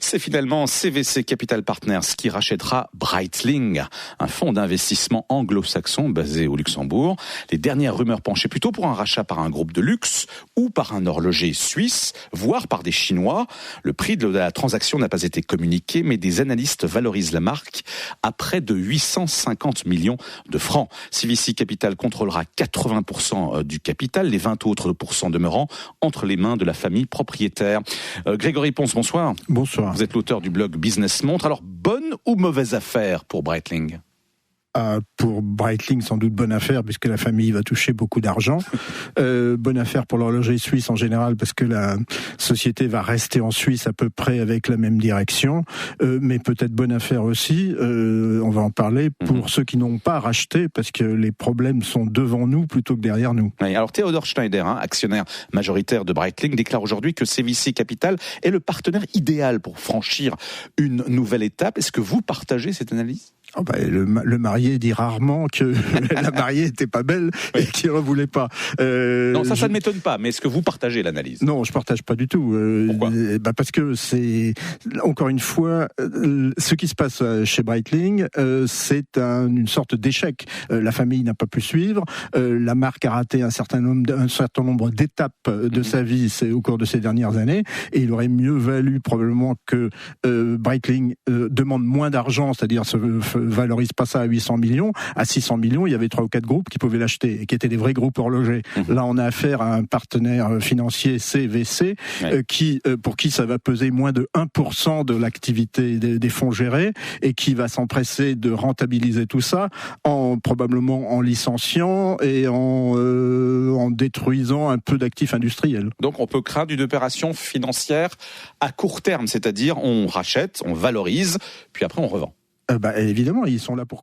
C'est finalement CVC Capital Partners qui rachètera Breitling, un fonds d'investissement anglo-saxon basé au Luxembourg. Les dernières rumeurs penchaient plutôt pour un rachat par un groupe de luxe ou par un horloger suisse, voire par des Chinois. Le prix de la transaction n'a pas été communiqué, mais des analystes valorisent la marque à près de 850 millions de francs. CVC Capital contrôlera 80% du capital, les 20 autres pourcents demeurant entre les mains de la famille propriétaire. Grégory Ponce, bonsoir. Bonsoir. Vous êtes l'auteur du blog Business Montre. Alors, bonne ou mauvaise affaire pour Breitling ? Pour Breitling, sans doute bonne affaire, puisque la famille va toucher beaucoup d'argent. Bonne affaire pour l'horloger suisse en général, parce que la société va rester en Suisse à peu près avec la même direction. Mais peut-être bonne affaire aussi, on va en parler, pour ceux qui n'ont pas racheté, parce que les problèmes sont devant nous plutôt que derrière nous. Oui, alors Theodor Schneider, actionnaire majoritaire de Breitling, déclare aujourd'hui que CVC Capital est le partenaire idéal pour franchir une nouvelle étape. Est-ce que vous partagez cette analyse ? Le marié dit rarement que la mariée était pas belle et qu'il ne voulait pas. Non, ça ne m'étonne pas, mais est-ce que vous partagez l'analyse ? Non, je partage pas du tout. Pourquoi ? Parce que c'est, encore une fois, ce qui se passe chez Breitling, c'est une sorte d'échec. La famille n'a pas pu suivre, la marque a raté un certain nombre d'étapes de sa vie au cours de ces dernières années, et il aurait mieux valu probablement que Breitling demande moins d'argent, c'est-à-dire valorise pas ça à 800 millions, à 600 millions, il y avait 3 ou 4 groupes qui pouvaient l'acheter et qui étaient des vrais groupes horlogers. Là, on a affaire à un partenaire financier CVC pour qui ça va peser moins de 1% de l'activité des fonds gérés et qui va s'empresser de rentabiliser tout ça probablement en licenciant et en détruisant un peu d'actifs industriels. Donc on peut craindre une opération financière à court terme, c'est-à-dire on rachète, on valorise, puis après on revend. Évidemment, ils sont là pour